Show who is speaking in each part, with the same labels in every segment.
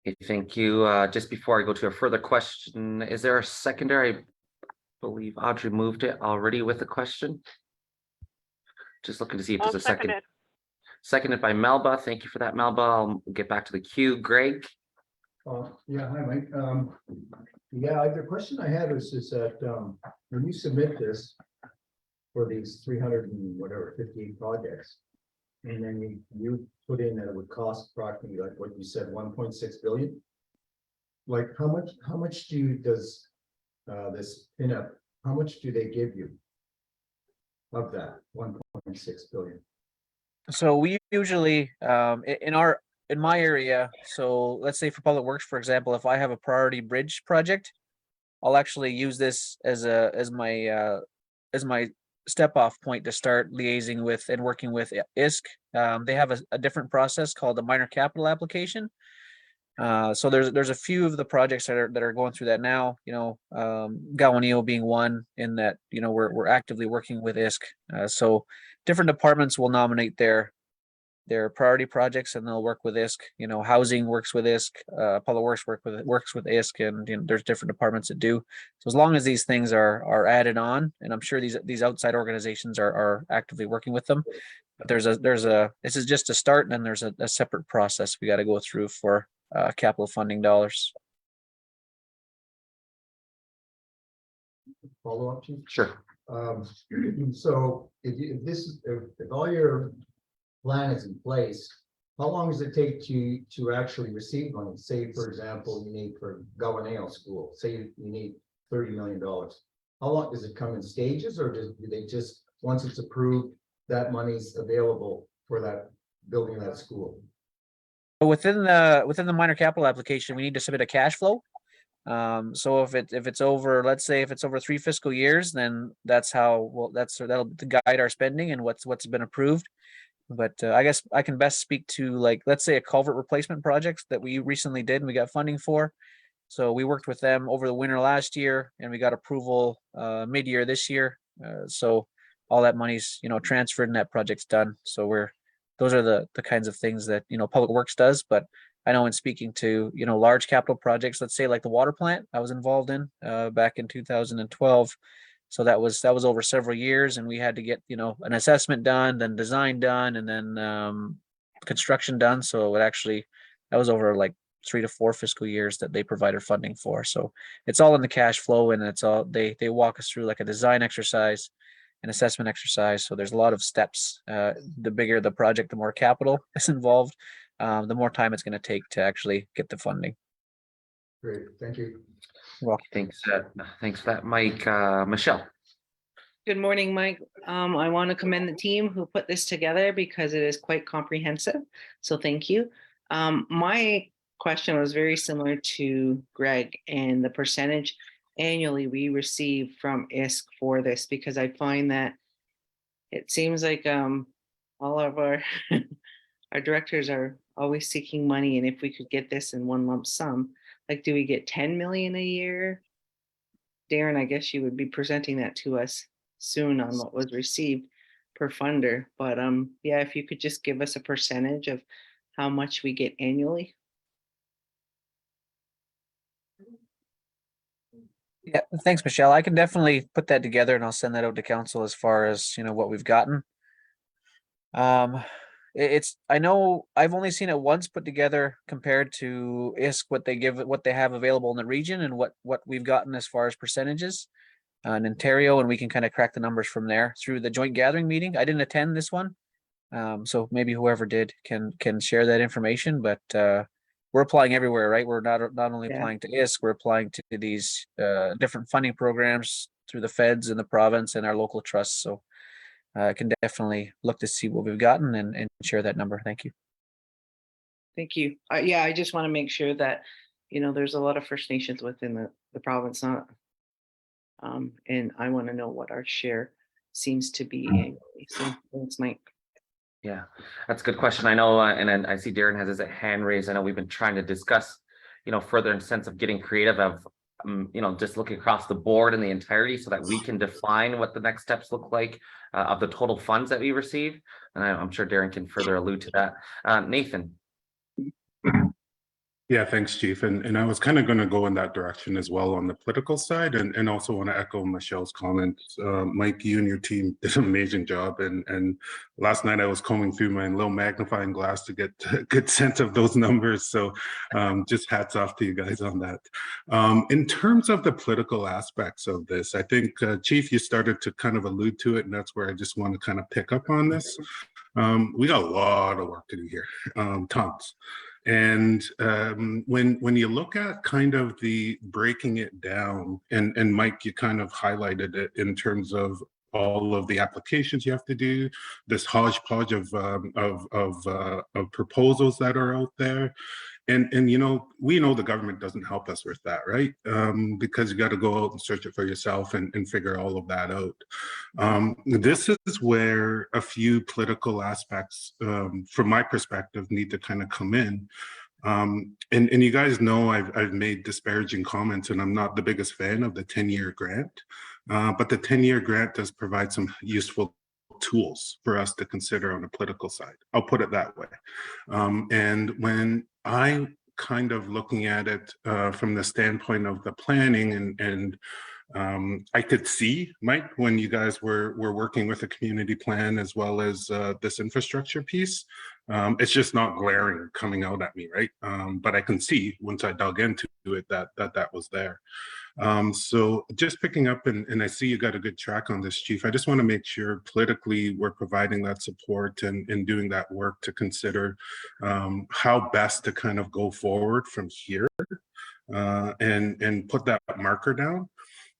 Speaker 1: Okay, thank you. Just before I go to a further question, is there a secondary? I believe Audrey moved it already with a question. Just looking to see if
Speaker 2: I'll
Speaker 1: there's a
Speaker 2: second
Speaker 1: second.
Speaker 2: it.
Speaker 1: Seconded by Melba. Thank you for that, Melba. I'll get back to the queue. Greg?
Speaker 3: Yeah, hi, Mike. Yeah, the question I had is that when you submit this for these 300 and whatever 58 projects, and then you put in that it would cost approximately like what you said, 1.6 billion. Like how much does this pinup? How much do they give you of that 1.6 billion?
Speaker 4: So we usually in my area, so let's say for public works, for example, if I have a priority bridge project, I'll actually use this as my step off point to start liaising with and working with ISK. They have a different process called the minor capital application. So there's a few of the projects that are going through that now, Gawanio being one in that, we're actively working with ISK. So different departments will nominate their priority projects and they'll work with ISK. Housing works with ISK, public works works with ISK, and there's different departments that do. So as long as these things are added on, and I'm sure these outside organizations are actively working with them. But this is just a start, and then there's a separate process we got to go through for capital funding dollars.
Speaker 3: Follow up, Chief?
Speaker 1: Sure.
Speaker 3: So if all your plan is in place, how long does it take to actually receive money? Say, for example, you need for Gawaneo School, say you need $30 million. How long does it come in stages, or do they just, once it's approved, that money's available for that building, that school?
Speaker 4: Within the minor capital application, we need to submit a cash flow. So if it's over, let's say if it's over 3 fiscal years, then that'll guide our spending and what's been approved. But I guess I can best speak to, like, let's say a culvert replacement project that we recently did and we got funding for. So we worked with them over the winter last year and we got approval mid-year this year. So all that money's transferred and that project's done. So those are the kinds of things that public works does. But I know in speaking to large capital projects, let's say like the water plant I was involved in back in 2012. So that was over several years, and we had to get an assessment done, then design done, and then construction done. So that was over like 3 to 4 fiscal years that they provided funding for. So it's all in the cash flow, and it's all they walk us through like a design exercise, an assessment exercise. So there's a lot of steps. The bigger the project, the more capital is involved, the more time it's going to take to actually get the funding.
Speaker 3: Great, thank you.
Speaker 4: Well,
Speaker 1: Thanks for that, Mike. Michelle?
Speaker 5: Good morning, Mike. I want to commend the team who put this together because it is quite comprehensive. So thank you. My question was very similar to Greg, and the percentage annually we receive from ISK for this, because I find that it seems like all of our our directors are always seeking money, and if we could get this in one lump sum, like, do we get 10 million a year? Darren, I guess you would be presenting that to us soon on what was received per funder. But yeah, if you could just give us a percentage of how much we get annually.
Speaker 4: yeah, thanks, Michelle. I can definitely put that together and I'll send that out to council as far as what we've gotten. I know I've only seen it once put together compared to ISK, what they have available in the region and what we've gotten as far as percentages in Ontario, and we can kind of crack the numbers from there through the joint gathering meeting. I didn't attend this one, so maybe whoever did can share that information. But we're applying everywhere, right? We're not only applying to ISK, we're applying to these different funding programs through the feds and the province and our local trusts. So I can definitely look to see what we've gotten and share that number. Thank you.
Speaker 5: Thank you. Yeah, I just want to make sure that there's a lot of First Nations within the province, and I want to know what our share seems to be annually. So thanks, Mike.
Speaker 1: Yeah, that's a good question. I know, and then I see Darren has his hand raised. I know we've been trying to discuss, further in the sense of getting creative of, just looking across the board in the entirety so that we can define what the next steps look like of the total funds that we receive. And I'm sure Darren can further allude to that. Nathan.
Speaker 2: Yeah, thanks, Chief. And I was kind of going to go in that direction as well on the political side, and also want to echo Michelle's comments. Mike, you and your team did an amazing job. And last night I was combing through my little magnifying glass to get a good sense of those numbers. So just hats off to you guys on that. In terms of the political aspects of this, I think, Chief, you started to kind of allude to it, and that's where I just want to kind of pick up on this. We got a lot of work to do here, tons. And when you look at kind of the breaking it down, and Mike, you kind of highlighted it in terms of all of the applications you have to do, this hodgepodge of proposals that are out there. And you know, we know the government doesn't help us with that, right? Because you got to go out and search it for yourself and figure all of that out. This is where a few political aspects, from my perspective, need to kind of come in. And you guys know I've made disparaging comments, and I'm not the biggest fan of the 10-year grant, but the 10-year grant does provide some useful tools for us to consider on the political side. I'll put it that way. And when I kind of looking at it from the standpoint of the planning, and I could see, Mike, when you guys were working with a community plan as well as this infrastructure piece, it's just not glaring coming out at me, right? But I can see once I dug into it that was there. So just picking up, and I see you got a good track on this, Chief. I just want to make sure politically we're providing that support and doing that work to consider how best to kind of go forward from here and put that marker down.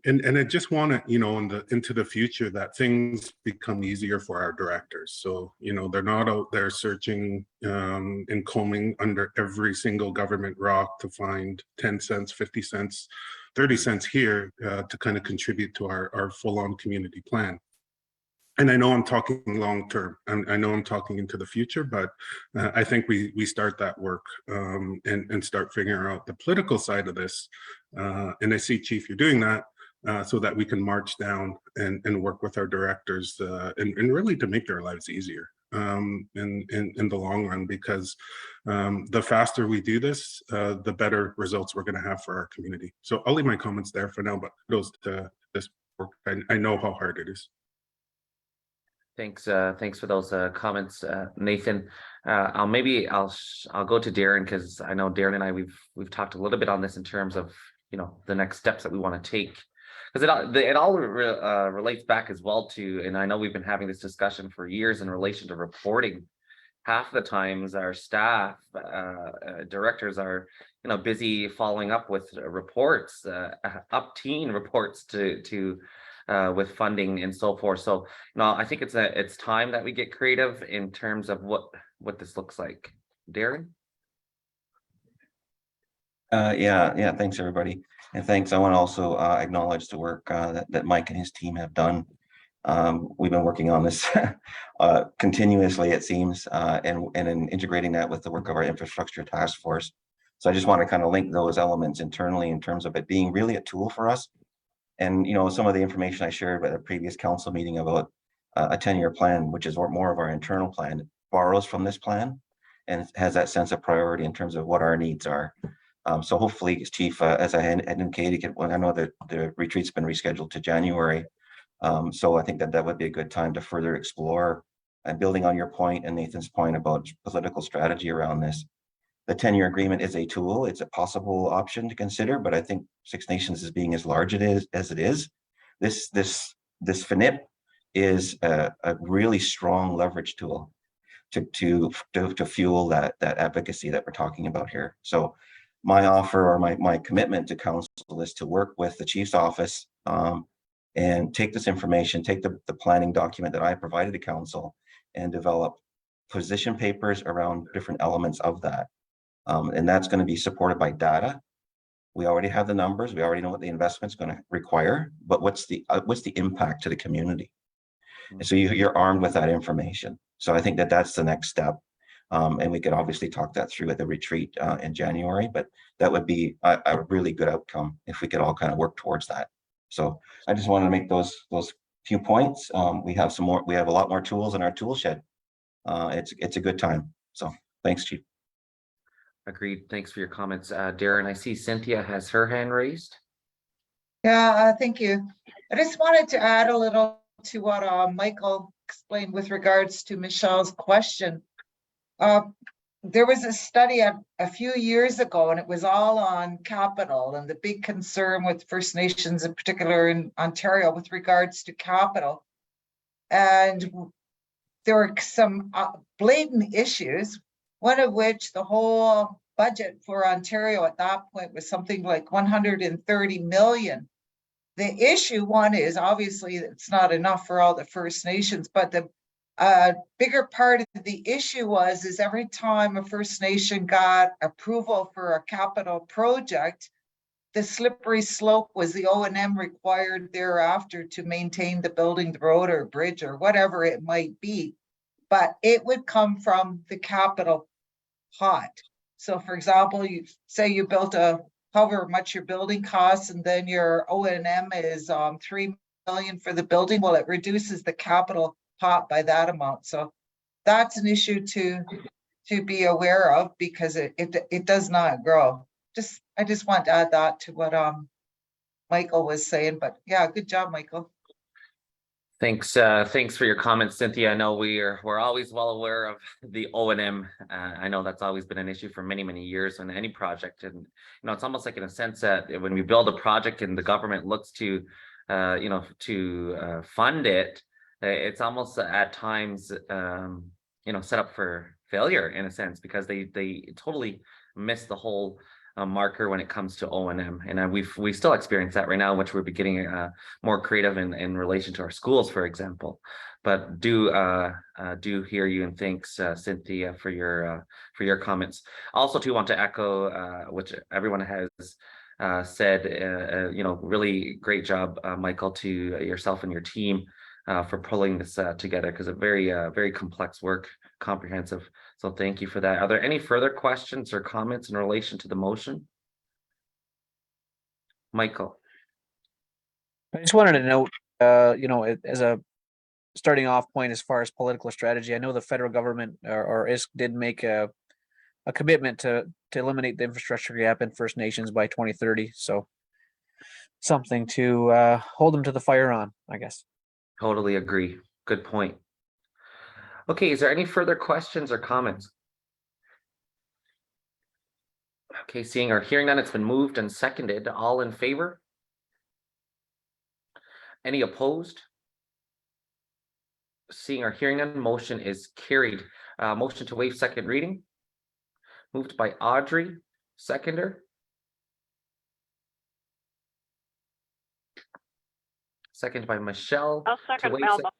Speaker 2: And I just want to, you know, into the future that things become easier for our directors. So, you know, they're not out there searching and combing under every single government rock to find 10 cents, 50 cents, 30 cents here to kind of contribute to our full-on community plan. And I know I'm talking long term, and I know I'm talking into the future, but I think we start that work and start figuring out the political side of this. And I see, Chief, you're doing that. So that we can march down and work with our directors and really to make their lives easier in the long run, because the faster we do this, the better results we're going to have for our community. So I'll leave my comments there for now, but kudos to this work. I know how hard it is.
Speaker 1: Thanks for those comments, Nathan. I'll go to Darren, because I know Darren and I we've talked a little bit on this in terms of, you know, the next steps that we want to take. Because it all relates back as well to, and I know we've been having this discussion for years in relation to reporting. Half the times our staff, directors are, you know, busy following up with reports, up-teen reports to with funding and so forth. So, you know, I think it's time that we get creative in terms of what this looks like. Darren?
Speaker 6: Yeah, thanks everybody. And thanks, I want to also acknowledge the work that Mike and his team have done. We've been working on this continuously, it seems, and in integrating that with the work of our infrastructure task force. So I just want to kind of link those elements internally in terms of it being really a tool for us. And, you know, some of the information I shared at a previous council meeting about a 10-year plan, which is more of our internal plan, borrows from this plan and has that sense of priority in terms of what our needs are. So hopefully, Chief, as I had indicated, when I know that the retreat's been rescheduled to January, so I think that would be a good time to further explore, and building on your point and Nathan's point about political strategy around this. The 10-year agreement is a tool. It's a possible option to consider, but I think Six Nations is being as large as it is. This FNIP is a really strong leverage tool to fuel that advocacy that we're talking about here. So my offer, or my commitment to council, is to work with the chief's office and take this information, take the planning document that I provided to council, and develop position papers around different elements of that. And that's going to be supported by data. We already have the numbers. We already know what the investment's going to require, but what's the impact to the community? And so you're armed with that information. So I think that's the next step. And we could obviously talk that through at the retreat in January, but that would be a really good outcome if we could all kind of work towards that. So I just wanted to make those few points. We have a lot more tools in our tool shed. It's a good time. So thanks, Chief.
Speaker 1: Agreed. Thanks for your comments. Darren, I see Cynthia has her hand raised.
Speaker 7: Yeah, thank you. I just wanted to add a little to what Michael explained with regards to Michelle's question. There was a study a few years ago, and it was all on capital and the big concern with First Nations, in particular in Ontario, with regards to capital. And there were some blatant issues, one of which the whole budget for Ontario at that point was something like 130 million. The issue one is obviously it's not enough for all the First Nations, but the bigger part of the issue is every time a First Nation got approval for a capital project, the slippery slope was the O&M required thereafter to maintain the building, the road or bridge or whatever it might be. But it would come from the capital pot. So for example, you say you built however much your building costs, and then your O&M is 3 million for the building. Well, it reduces the capital pot by that amount. So that's an issue to be aware of, because it does not grow. I just want to add that to what Michael was saying. But yeah, good job, Michael.
Speaker 1: Thanks. Thanks for your comments, Cynthia. I know we're always well aware of the O&M. I know that's always been an issue for many, many years on any project. And, it's almost like in a sense that when we build a project and the government looks to, to fund it, it's almost at times, set up for failure in a sense, because they totally miss the whole marker when it comes to O&M, and we still experience that right now, which we're beginning more creative in relation to our schools, for example. But do hear you, and thanks, Cynthia, for your comments. Also, too, want to echo which everyone has said. Really great job, Michael, to yourself and your team for pulling this together, because it's very complex work, comprehensive. So thank you for that. Are there any further questions or comments in relation to the motion? Michael.
Speaker 4: I just wanted to note, as a starting off point as far as political strategy, I know the federal government or ISC did make a commitment to eliminate the infrastructure gap in First Nations by 2030. So something to hold them to the fire on, I guess.
Speaker 1: Totally agree. Good point. Okay, is there any further questions or comments? Okay, seeing or hearing none, it's been moved and seconded. All in favor? Any opposed? Seeing or hearing none, motion is carried. Motion to waive second reading. Moved by Audrey, seconder. Second by Michelle.
Speaker 8: I'll second Melba.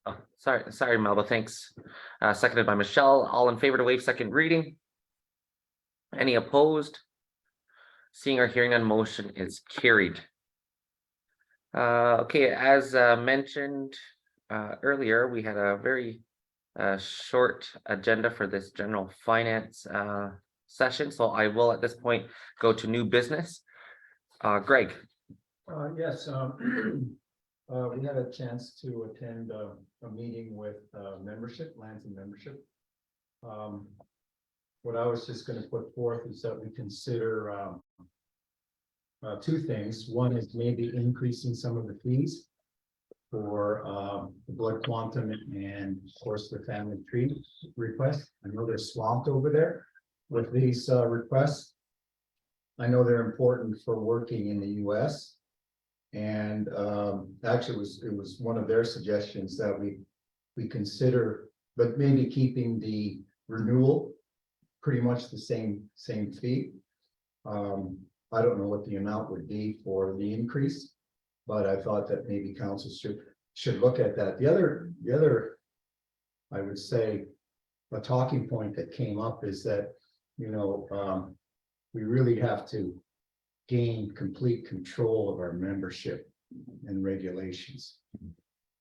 Speaker 1: Oh, sorry, Melba. Thanks. Seconded by Michelle. All in favor to waive second reading? Any opposed? Seeing or hearing none, motion is carried. Okay, as mentioned earlier, we had a very short agenda for this general finance session, so I will at this point go to new business. Greg.
Speaker 3: Yes, we had a chance to attend a meeting with membership, Lansing membership. What I was just going to put forth is that we consider two things. One is maybe increasing some of the fees for the blood quantum and of course the family tree request. I know they're swamped over there with these requests. I know they're important for working in the US. And actually it was one of their suggestions that we consider, but maybe keeping the renewal pretty much the same fee. I don't know what the amount would be for the increase, but I thought that maybe council should look at that. The other, I would say, a talking point that came up is that, we really have to gain complete control of our membership and regulations.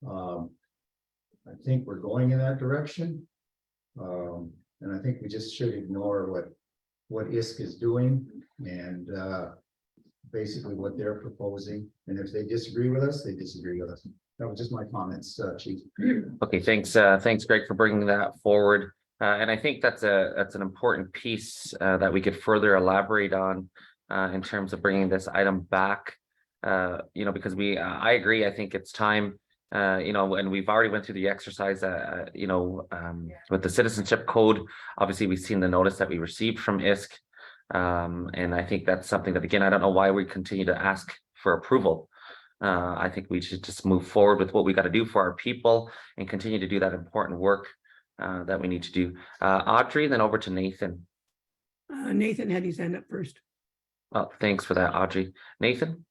Speaker 3: I think we're going in that direction. And I think we just should ignore what ISC is doing and basically what they're proposing. And if they disagree with us, they disagree with us. That was just my comments, Chief.
Speaker 1: Okay, thanks, Greg, for bringing that forward. And I think that's an important piece that we could further elaborate on in terms of bringing this item back. Because I agree. I think it's time. And we've already went through the exercise. With the citizenship code. Obviously, we've seen the notice that we received from ISK, and I think that's something that, again, I don't know why we continue to ask for approval. I think we should just move forward with what we got to do for our people and continue to do that important work that we need to do. Audrey, then over to Nathan.
Speaker 8: Nathan had his hand up first.
Speaker 1: Oh, thanks for that, Audrey. Nathan?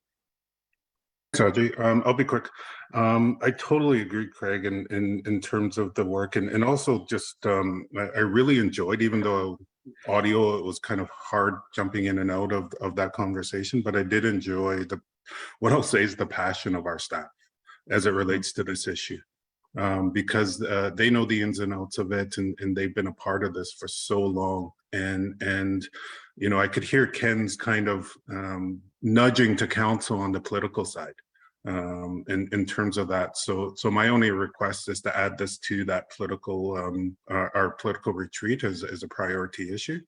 Speaker 2: Audrey, I'll be quick. I totally agree, Craig, in terms of the work, and also just I really enjoyed, even though audio, it was kind of hard jumping in and out of that conversation, but I did enjoy what I'll say is the passion of our staff as it relates to this issue. Because they know the ins and outs of it, and they've been a part of this for so long. And I could hear Ken's kind of nudging to council on the political side in terms of that. So my only request is to add this to that political our political retreat as a priority issue.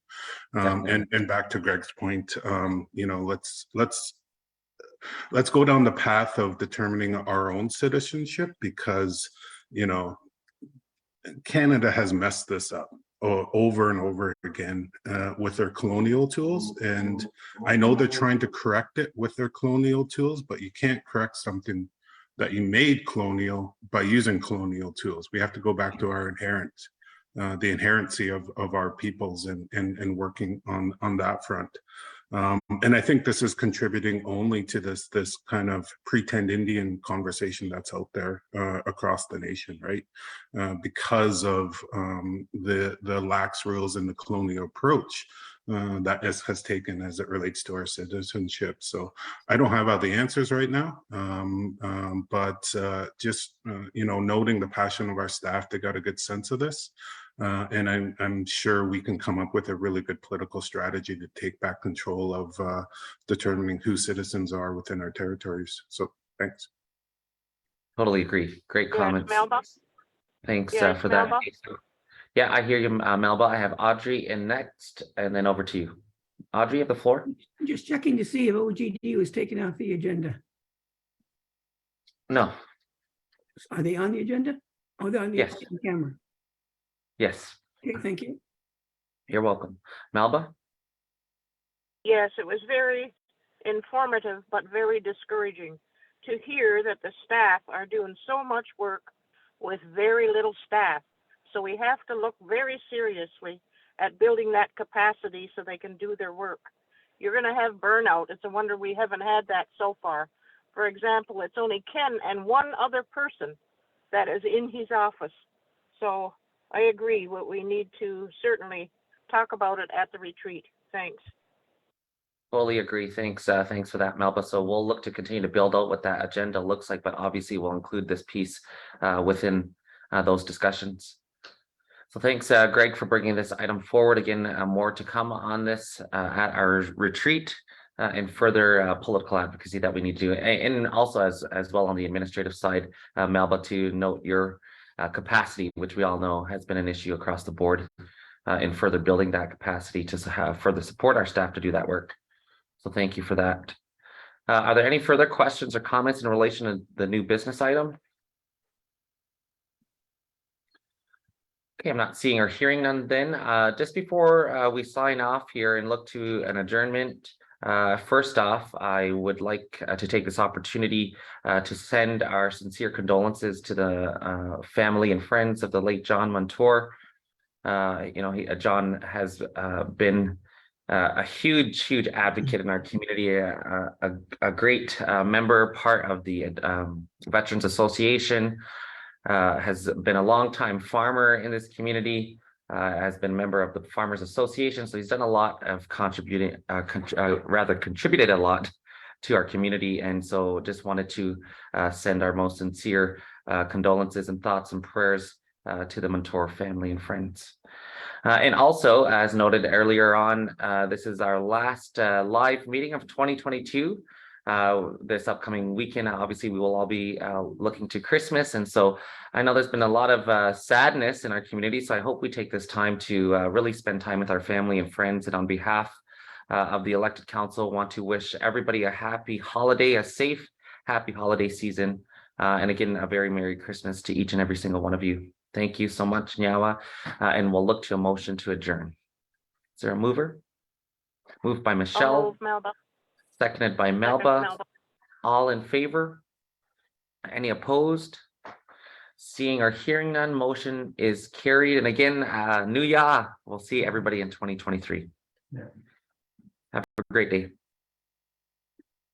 Speaker 2: And back to Greg's point, let's go down the path of determining our own citizenship, because Canada has messed this up over and over again with their colonial tools, and I know they're trying to correct it with their colonial tools, but you can't correct something that you made colonial by using colonial tools. We have to go back to our the inherency of our peoples and working on that front. And I think this is contributing only to this kind of pretend Indian conversation that's out there across the nation, right? Because of the lax rules and the colonial approach that has taken as it relates to our citizenship. So I don't have all the answers right now, but just noting the passion of our staff, they got a good sense of this. And I'm sure we can come up with a really good political strategy to take back control of determining who citizens are within our territories. So thanks.
Speaker 1: Totally agree. Great comments.
Speaker 9: Melba?
Speaker 1: Thanks
Speaker 9: Yes,
Speaker 1: for that.
Speaker 9: Melba?
Speaker 1: Yeah, I hear you, Melba. I have Audrey in next, and then over to you. Audrey, you have the floor.
Speaker 8: I'm just checking to see if OGD was taken off the agenda.
Speaker 1: No.
Speaker 8: Are they on the agenda? Oh, they're on the
Speaker 1: Yes.
Speaker 8: camera.
Speaker 1: Yes.
Speaker 8: Okay, thank you.
Speaker 1: You're welcome. Melba?
Speaker 9: Yes, it was very informative, but very discouraging to hear that the staff are doing so much work with very little staff. So we have to look very seriously at building that capacity so they can do their work. You're going to have burnout. It's a wonder we haven't had that so far. For example, it's only Ken and one other person that is in his office. So I agree. What we need to certainly talk about it at the retreat. Thanks.
Speaker 1: Fully agree. Thanks. Thanks for that, Melba. So we'll look to continue to build out what that agenda looks like, but obviously we'll include this piece within those discussions. So thanks, Greg, for bringing this item forward. Again, more to come on this at our retreat and further political advocacy that we need to do. And also as well on the administrative side, Melba, to note your capacity, which we all know has been an issue across the board in further building that capacity to have further support our staff to do that work. So thank you for that. Are there any further questions or comments in relation to the new business item? Okay, I'm not seeing or hearing none then. Just before we sign off here and look to an adjournment, first off, I would like to take this opportunity to send our sincere condolences to the family and friends of the late John Montour. John has been a huge advocate in our community, a great member, part of the Veterans Association, has been a longtime farmer in this community, has been a member of the Farmers Association. So he's done a lot of contributed a lot to our community. And so just wanted to send our most sincere condolences and thoughts and prayers to the Montour family and friends. And also, as noted earlier on, this is our last live meeting of 2022. this upcoming weekend. Obviously, we will all be looking to Christmas. And so I know there's been a lot of sadness in our community. So I hope we take this time to really spend time with our family and friends. And on behalf of the elected council, want to wish everybody a happy holiday, a safe, happy holiday season. And again, a very Merry Christmas to each and every single one of you. Thank you so much, Nyawa. And we'll look to a motion to adjourn. Is there a mover? Moved by
Speaker 9: I'll
Speaker 1: Michelle,
Speaker 9: move, Melba.
Speaker 1: seconded by
Speaker 9: Second,
Speaker 1: Melba.
Speaker 9: Melba.
Speaker 1: All in favor? Any opposed? Seeing or hearing none, motion is carried. And again, New Year. We'll see everybody in 2023.
Speaker 3: Yeah.
Speaker 1: Have a great day.